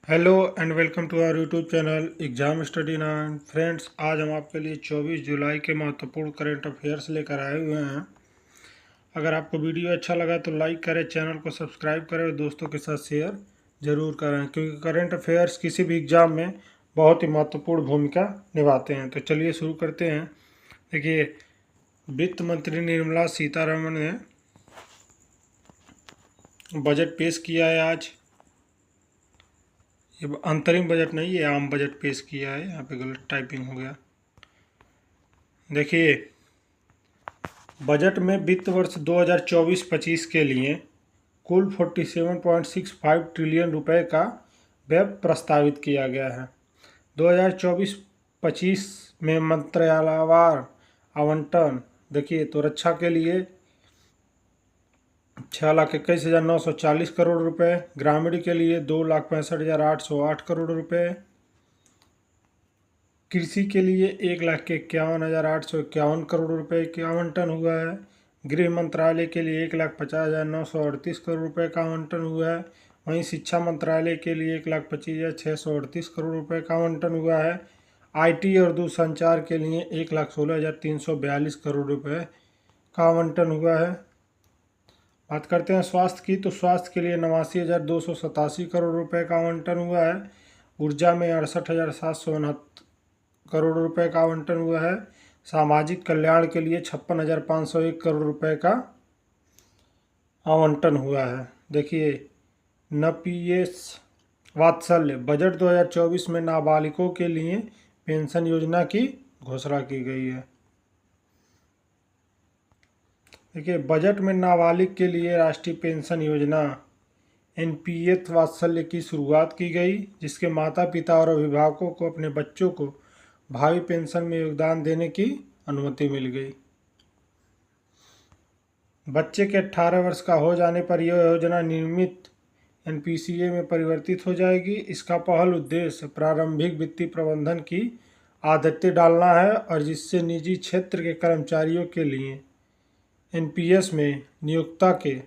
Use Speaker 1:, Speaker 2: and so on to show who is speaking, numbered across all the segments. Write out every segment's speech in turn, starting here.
Speaker 1: Hello and welcome to our YouTube channel exam study 9 friends. आज हम आपके लिए 24 जुलाई के महत्वपूर्ण करंट अफेयर्स लेकर आए हुए हैं। अगर आपको वीडियो अच्छा लगा तो लाइक करें, चैनल को सब्सक्राइब करें और दोस्तों के साथ शेयर ज़रूर करें, क्योंकि करंट अफेयर्स किसी भी एग्ज़ाम में बहुत ही महत्वपूर्ण भूमिका निभाते हैं। तो चलिए शुरू करते हैं। देखिए, वित्त मंत्री निर्मला सीतारमण ने बजट पेश किया है आज। ये अंतरिम बजट नहीं, ये आम बजट पेश किया है। यहाँ पे गलत टाइपिंग हो गया। देखिए, बजट में वित्त वर्ष 2024-25 के लिए कुल 47.65 ट्रिलियन रुपए का व्यय प्रस्तावित किया गया है। 2024-25 में मंत्रालयवार आवंटन देखिए तो रक्षा के लिए 6,21,940 करोड़ रुपए, ग्रामीण के लिए 2,65,808 करोड़ रुपए, कृषि के लिए 1,51,851 करोड़ रुपए का आवंटन हुआ है। गृह मंत्रालय के लिए 1,50,938 करोड़ रुपए का आवंटन हुआ है। वहीं शिक्षा मंत्रालय के लिए 1,25,638 करोड़ रुपए का आवंटन हुआ है। आईटी और दूरसंचार के लिए 1,16,342 करोड़ रुपए का आवंटन हुआ है। बात करते हैं स्वास्थ्य की, तो स्वास्थ्य के लिए 89,287 करोड़ रुपए का आवंटन हुआ है। ऊर्जा में 68,769 करोड़ रुपए का आवंटन हुआ है। सामाजिक कल्याण के लिए 56,501 करोड़ रुपए का आवंटन हुआ है। देखिए, NPS वात्सल्य बजट 2024 में नाबालिगों के लिए पेंशन योजना की घोषणा की गई है। देखिए, बजट में नाबालिग के लिए राष्ट्रीय पेंशन योजना NPS वात्सल्य की शुरुआत की गई, जिसके माता पिता और अभिभावकों को अपने बच्चों को भावी पेंशन में योगदान देने की अनुमति मिल गई। बच्चे के 18 वर्ष का हो जाने पर यह योजना नियमित NPCA में परिवर्तित हो जाएगी। इसका पहला उद्देश्य प्रारंभिक वित्तीय प्रबंधन की आदतें डालना है, और जिससे निजी क्षेत्र के कर्मचारियों के लिए NPS में नियोक्ता के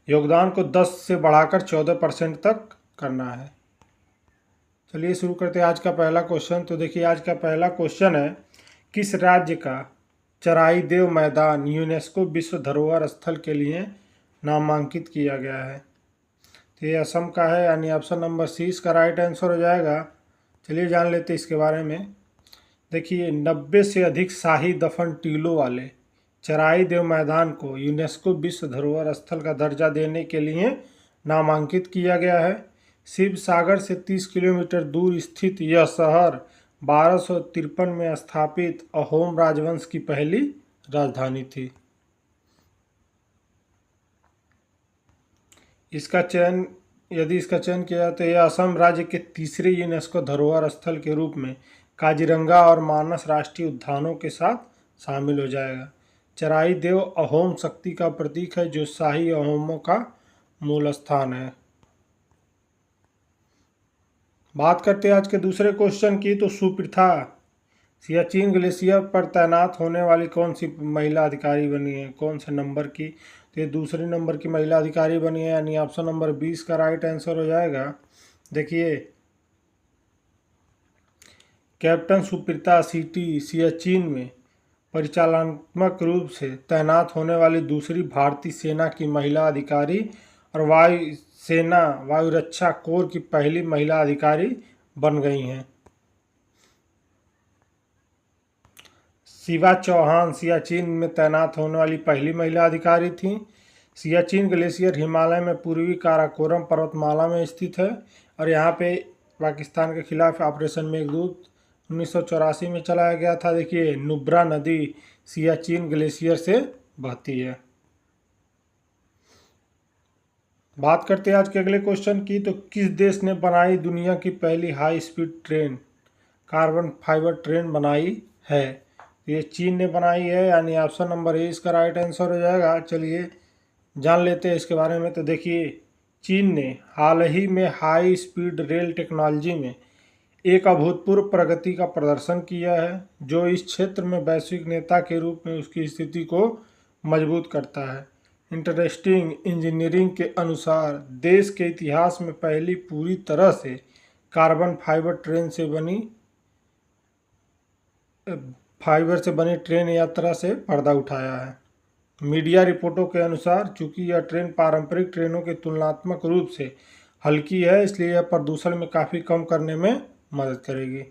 Speaker 1: योगदान को 10 से बढ़ाकर 14% तक करना है। चलिए शुरू करते हैं आज का पहला क्वेश्चन। तो देखिए, आज का पहला क्वेश्चन है, किस राज्य का चराई देव मैदान यूनेस्को विश्व धरोहर स्थल के लिए नामांकित किया गया है? तो ये असम का है, यानी ऑप्शन नंबर सी इसका राइट आंसर हो जाएगा। चलिए जान लेते हैं इसके बारे में। देखिए, 90 से अधिक शाही दफन टीलों वाले चराई देव मैदान को यूनेस्को विश्व धरोहर स्थल का दर्जा देने के लिए नामांकित किया गया है। शिव सागर से 30 किलोमीटर दूर स्थित यह शहर 1253 में स्थापित अहोम राजवंश की पहली राजधानी थी। यदि इसका चयन किया जाए तो यह असम राज्य के तीसरे यूनेस्को धरोहर स्थल के रूप में काजीरंगा और मानस राष्ट्रीय उद्यानों के साथ शामिल हो जाएगा। चराई देव अहोम शक्ति का प्रतीक है, जो शाही अहोमों का मूल स्थान है। बात करते हैं आज के दूसरे क्वेश्चन की, तो सुप्रथा सियाचिन ग्लेशियर पर तैनात होने वाली कौन सी महिला अधिकारी बनी है? कौन से नंबर की? तो ये दूसरे नंबर की महिला अधिकारी बनी है, यानी ऑप्शन नंबर 20 का राइट आंसर हो जाएगा। देखिए, कैप्टन सुप्रथा सियाचिन में परिचालनात्मक रूप से तैनात होने वाली दूसरी भारतीय सेना की महिला अधिकारी और वायुसेना वायुरक्षा कोर की पहली महिला अधिकारी बन गई हैं। शिवा चौहान सियाचिन में तैनात होने वाली पहली महिला अधिकारी थीं। सियाचिन ग्लेशियर हिमालय में पूर्वी काराकोरम पर्वतमाला में स्थित है, और यहाँ पे पाकिस्तान के खिलाफ ऑपरेशन मेघदूत 1984 में चलाया गया था। देखिए, नुब्रा नदी सियाचिन ग्लेशियर से बहती है। बात करते हैं आज के अगले क्वेश्चन की, तो किस देश ने बनाई दुनिया की पहली high speed train? Carbon fibre train बनाई है? ये चीन ने बनाई है, यानी ऑप्शन नंबर ए इसका राइट आंसर हो जाएगा। चलिए जान लेते हैं इसके बारे में। तो देखिए, चीन ने हाल ही में हाई स्पीड रेल टेक्नोलॉजी में एक अभूतपूर्व प्रगति का प्रदर्शन किया है, जो इस क्षेत्र में वैश्विक नेता के रूप में उसकी स्थिति को मजबूत करता है। इंटरेस्टिंग इंजीनियरिंग के अनुसार देश के इतिहास में पहली पूरी तरह से कार्बन फाइबर से बनी ट्रेन यात्रा से पर्दा उठाया है। मीडिया रिपोर्टों के अनुसार चूंकि यह ट्रेन पारंपरिक ट्रेनों के तुलनात्मक रूप से हल्की है, इसलिए यह प्रदूषण में काफ़ी कम करने में मदद करेगी।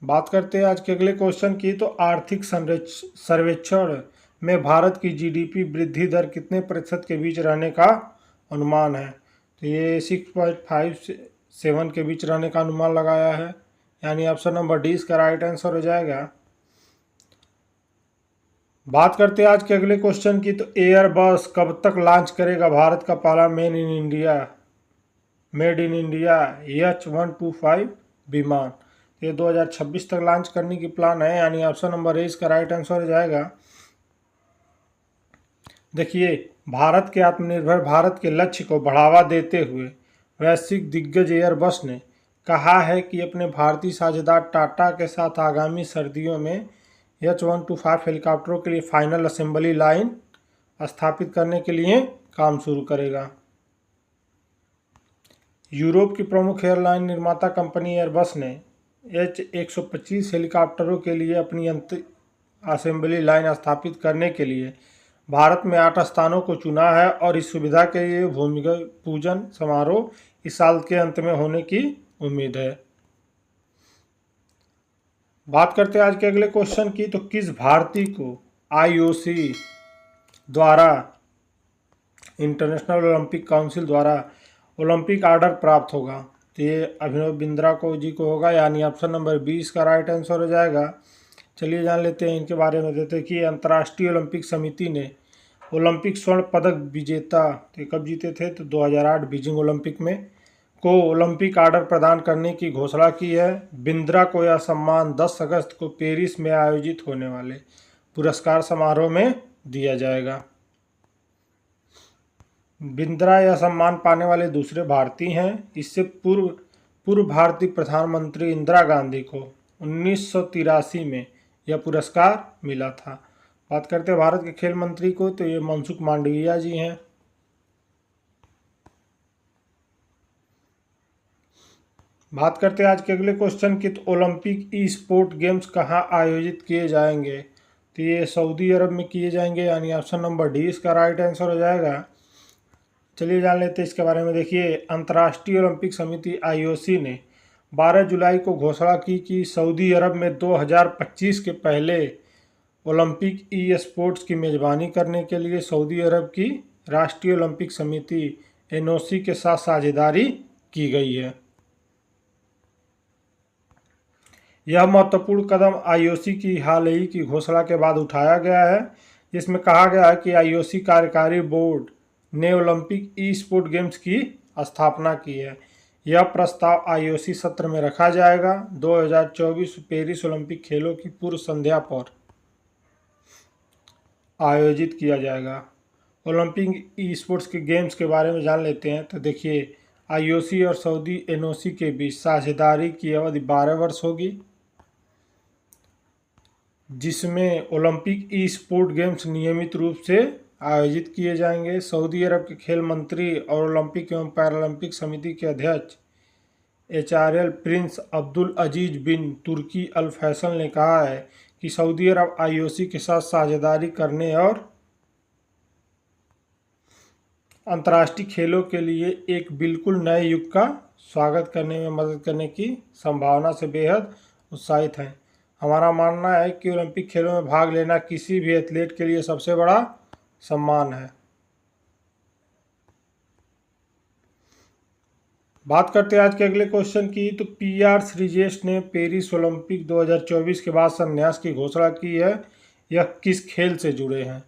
Speaker 1: बात करते हैं आज के अगले क्वेश्चन की। तो आर्थिक सर्वेक्षण में भारत की जीडीपी वृद्धि दर कितने प्रतिशत के बीच रहने का अनुमान है? तो ये 6.57 के बीच रहने का अनुमान लगाया है, यानी ऑप्शन नंबर डी इसका राइट आंसर हो जाएगा। बात करते हैं आज के अगले क्वेश्चन की। तो एयरबस कब तक लॉन्च करेगा भारत का पहला मेड इन इंडिया H125 विमान? ये 2026 तक लॉन्च करने की प्लान है, यानी ऑप्शन नंबर ए इसका राइट आंसर हो जाएगा। देखिए, भारत के आत्मनिर्भर भारत के लक्ष्य को बढ़ावा देते हुए वैश्विक दिग्गज एयरबस ने कहा है कि अपने भारतीय साझेदार टाटा के साथ आगामी सर्दियों में H125 हेलीकॉप्टरों के लिए फाइनल असेंबली लाइन स्थापित करने के लिए काम शुरू करेगा। यूरोप की प्रमुख एयरलाइन निर्माता कंपनी एयरबस ने H125 हेलीकॉप्टरों के लिए अपनी असेंबली लाइन स्थापित करने के लिए भारत में 8 स्थानों को चुना है और इस सुविधा के लिए भूमि पूजन समारोह इस साल के अंत में होने की उम्मीद है। बात करते हैं आज के अगले क्वेश्चन की। तो किस भारतीय को IOC द्वारा, इंटरनेशनल ओलंपिक काउंसिल द्वारा ओलंपिक ऑर्डर प्राप्त होगा? तो ये अभिनव बिंद्रा जी को होगा, यानी ऑप्शन नंबर 20 का राइट आंसर हो जाएगा। चलिए जान लेते हैं इनके बारे में। देते कि अंतर्राष्ट्रीय ओलंपिक समिति ने ओलंपिक स्वर्ण पदक विजेता कब जीते थे? तो 2008 बीजिंग ओलंपिक में को ओलंपिक ऑर्डर प्रदान करने की घोषणा की है। बिंद्रा को यह सम्मान 10 अगस्त को पेरिस में आयोजित होने वाले पुरस्कार समारोह में दिया जाएगा। बिंद्रा यह सम्मान पाने वाले दूसरे भारतीय हैं। इससे पूर्व भारतीय प्रधानमंत्री इंदिरा गांधी को 1983 में यह पुरस्कार मिला था। बात करते हैं भारत के खेल मंत्री को, तो ये मनसुख मांडविया जी हैं। बात करते हैं आज के अगले क्वेश्चन की। तो ओलंपिक ई स्पोर्ट गेम्स कहाँ आयोजित किए जाएंगे? तो ये सऊदी अरब में किए जाएंगे, यानी ऑप्शन नंबर डी इसका राइट आंसर हो जाएगा। चलिए जान लेते हैं इसके बारे में। देखिए, अंतर्राष्ट्रीय ओलंपिक समिति IOC ने 12 जुलाई को घोषणा की कि सऊदी अरब में 2025 के पहले ओलंपिक ई स्पोर्ट्स की मेज़बानी करने के लिए सऊदी अरब की राष्ट्रीय ओलंपिक समिति NOC के साथ साझेदारी की गई है। यह महत्वपूर्ण कदम IOC की हाल ही की घोषणा के बाद उठाया गया है, जिसमें कहा गया है कि IOC कार्यकारी बोर्ड ने ओलंपिक ई स्पोर्ट गेम्स की स्थापना की है। यह प्रस्ताव IOC सत्र में रखा जाएगा। 2024 पेरिस ओलंपिक खेलों की पूर्व संध्या पर आयोजित किया जाएगा। ओलंपिक ई स्पोर्ट्स के गेम्स के बारे में जान लेते हैं। तो देखिए, IOC और सऊदी NOC के बीच साझेदारी की अवधि 12 वर्ष होगी, जिसमें ओलंपिक ई स्पोर्ट गेम्स नियमित रूप से आयोजित किए जाएंगे। सऊदी अरब के खेल मंत्री और ओलंपिक एवं पैरालंपिक समिति के अध्यक्ष HRL प्रिंस अब्दुल अजीज बिन तुर्की अल फैसल ने कहा है कि सऊदी अरब IOC के साथ साझेदारी करने और अंतर्राष्ट्रीय खेलों के लिए एक बिल्कुल नए युग का स्वागत करने में मदद करने की संभावना से बेहद उत्साहित हैं। हमारा मानना है कि ओलंपिक खेलों में भाग लेना किसी भी एथलीट के लिए सबसे बड़ा सम्मान है। बात करते हैं आज के अगले क्वेश्चन की। तो PR श्रीजेश ने पेरिस ओलंपिक 2024 के बाद संन्यास की घोषणा की है। यह किस खेल से जुड़े हैं?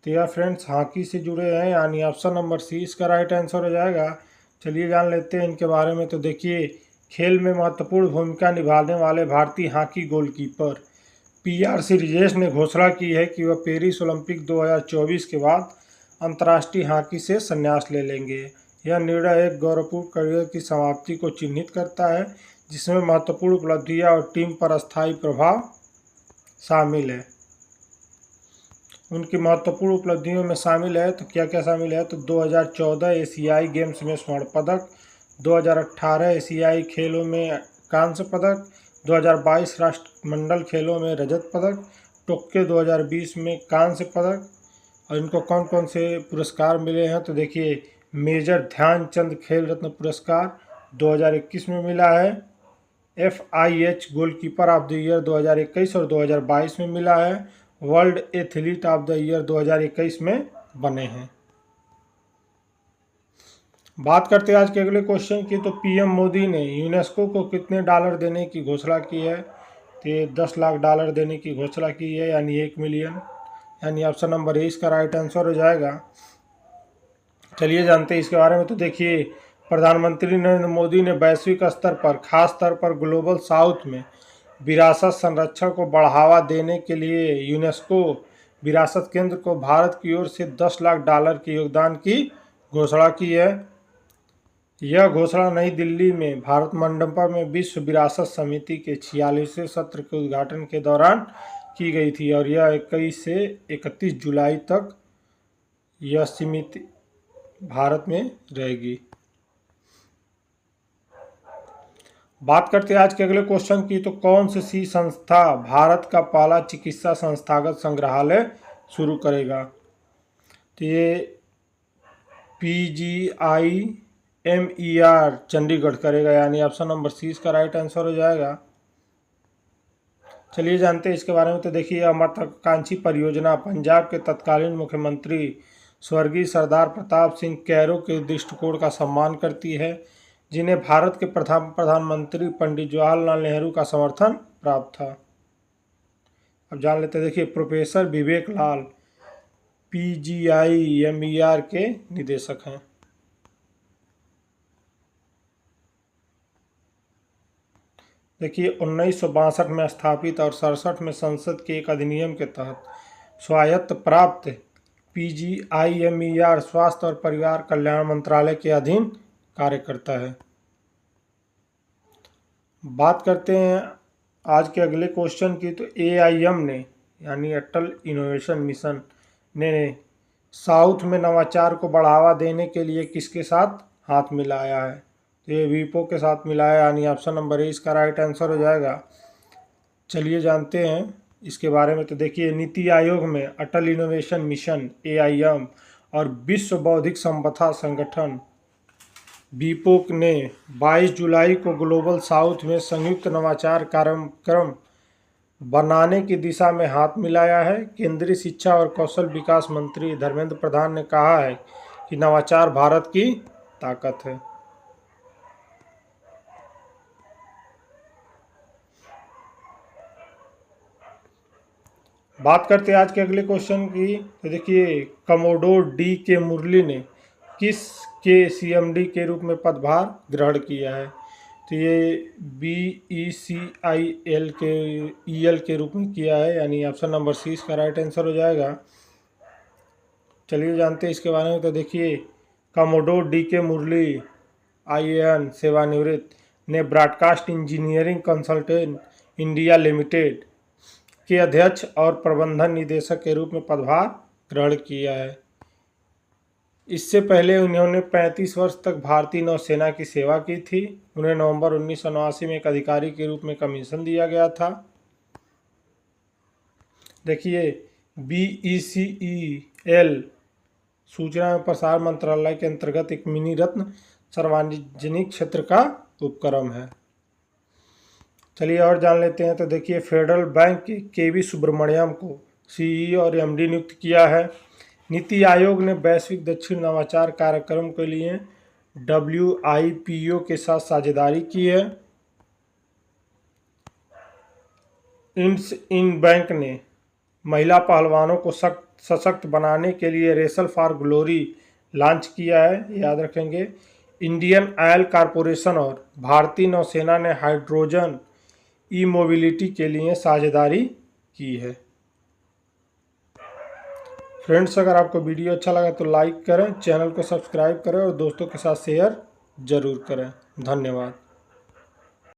Speaker 1: तो यह फ्रेंड्स हॉकी से जुड़े हैं, यानी ऑप्शन नंबर सी इसका राइट आंसर हो जाएगा। चलिए जान लेते हैं इनके बारे में। तो देखिए, खेल में महत्वपूर्ण भूमिका निभाने वाले भारतीय हॉकी गोलकीपर PR श्रीजेश ने घोषणा की है कि वह पेरिस ओलंपिक 2024 के बाद अंतर्राष्ट्रीय हॉकी से संन्यास ले लेंगे। यह निर्णय एक गौरवपूर्ण करियर की समाप्ति को चिन्हित करता है, जिसमें महत्वपूर्ण उपलब्धियां और टीम पर अस्थायी प्रभाव शामिल है। उनकी महत्वपूर्ण उपलब्धियों में शामिल है, तो क्या क्या शामिल है, तो 2014 एशियाई गेम्स में स्वर्ण पदक, 2018 एशियाई खेलों में कांस्य पदक, 2022 राष्ट्रमंडल खेलों में रजत पदक, टोक्यो 2020 में कांस्य पदक। और इनको कौन कौन से पुरस्कार मिले हैं, तो देखिए मेजर ध्यानचंद खेल रत्न पुरस्कार 2021 में मिला है, FIH goalkeeper of the year 2021 और 2022 में मिला है, world athlete of the year 2021 में बने हैं। बात करते हैं आज के अगले क्वेश्चन की, तो PM मोदी ने यूनेस्को को कितने डॉलर देने की घोषणा की है, तो ये 10 लाख डॉलर देने की घोषणा की है, यानी 1 मिलियन, यानी ऑप्शन नंबर ए इसका राइट आंसर हो जाएगा। चलिए जानते हैं इसके बारे में। तो देखिए प्रधानमंत्री नरेंद्र मोदी ने वैश्विक स्तर पर, खास तौर पर ग्लोबल साउथ में विरासत संरक्षण को बढ़ावा देने के लिए यूनेस्को विरासत केंद्र को भारत की ओर से 10 लाख डॉलर के योगदान की घोषणा की है। यह घोषणा नई दिल्ली में भारत मंडपम में विश्व विरासत समिति के 46वें सत्र के उद्घाटन के दौरान की गई थी और यह 21 से 31 जुलाई तक यह समिति भारत में रहेगी। बात करते हैं आज के अगले क्वेश्चन की, तो कौन सी संस्था भारत का पहला चिकित्सा संस्थागत संग्रहालय शुरू करेगा, तो ये PGIMER चंडीगढ़ करेगा, यानी ऑप्शन नंबर सी इसका राइट आंसर हो जाएगा। चलिए जानते हैं इसके बारे में। तो देखिए महत्वाकांक्षी परियोजना पंजाब के तत्कालीन मुख्यमंत्री स्वर्गीय सरदार प्रताप सिंह कैरो के दृष्टिकोण का सम्मान करती है, जिन्हें भारत के प्रधानमंत्री पंडित जवाहरलाल नेहरू का समर्थन प्राप्त था। अब जान लेते हैं, देखिए प्रोफेसर विवेक लाल PGIMER के निदेशक हैं। देखिए 1962 में स्थापित और 67 में संसद के एक अधिनियम के तहत स्वायत्त प्राप्त PGIMER स्वास्थ्य और परिवार कल्याण मंत्रालय के अधीन कार्य करता है। बात करते हैं आज के अगले क्वेश्चन की, तो AIM ने यानी अटल इनोवेशन मिशन ने साउथ में नवाचार को बढ़ावा देने के लिए किसके साथ हाथ मिलाया है, तो ये WIPO के साथ मिलाया, यानी ऑप्शन नंबर ए इसका राइट आंसर हो जाएगा। चलिए जानते हैं इसके बारे में। तो देखिए नीति आयोग में अटल इनोवेशन मिशन AIM और विश्व बौद्धिक संपदा संगठन WIPO ने 22 जुलाई को ग्लोबल साउथ में संयुक्त नवाचार कार्यक्रम बनाने की दिशा में हाथ मिलाया है। केंद्रीय शिक्षा और कौशल विकास मंत्री धर्मेंद्र प्रधान ने कहा है कि नवाचार भारत की ताकत है। बात करते हैं आज के अगले क्वेश्चन की, तो देखिए कमोडोर DK मुरली ने किस के CMD के रूप में पदभार ग्रहण किया है, तो ये BECIL के रूप में किया है, यानी ऑप्शन नंबर सी इसका राइट आंसर हो जाएगा। चलिए जानते हैं इसके बारे में। तो देखिए कमोडोर DK मुरली IAN सेवानिवृत्त ने broadcast engineering consultant India limited के अध्यक्ष और प्रबंधन निदेशक के रूप में पदभार ग्रहण किया है। इससे पहले उन्होंने 35 वर्ष तक भारतीय नौसेना की सेवा की थी। उन्हें नवंबर 1989 में एक अधिकारी के रूप में कमीशन दिया गया था। देखिए BECEL सूचना एवं प्रसारण मंत्रालय के अंतर्गत एक मिनी रत्न सार्वजनिक क्षेत्र का उपक्रम है। चलिए और जान लेते हैं। तो देखिए फेडरल बैंक के KV सुब्रमण्यम को CEO और MD नियुक्त किया है। नीति आयोग ने वैश्विक दक्षिण नवाचार कार्यक्रम के लिए WIPO के साथ साझेदारी की है। इंड बैंक ने महिला पहलवानों को सशक्त बनाने के लिए रेसल फॉर ग्लोरी लॉन्च किया है, याद रखेंगे। इंडियन ऑयल कॉरपोरेशन और भारतीय नौसेना ने हाइड्रोजन मोबिलिटी के लिए साझेदारी की है। फ्रेंड्स, अगर आपको वीडियो अच्छा लगा तो लाइक करें, चैनल को सब्सक्राइब करें और दोस्तों के साथ शेयर जरूर करें। धन्यवाद।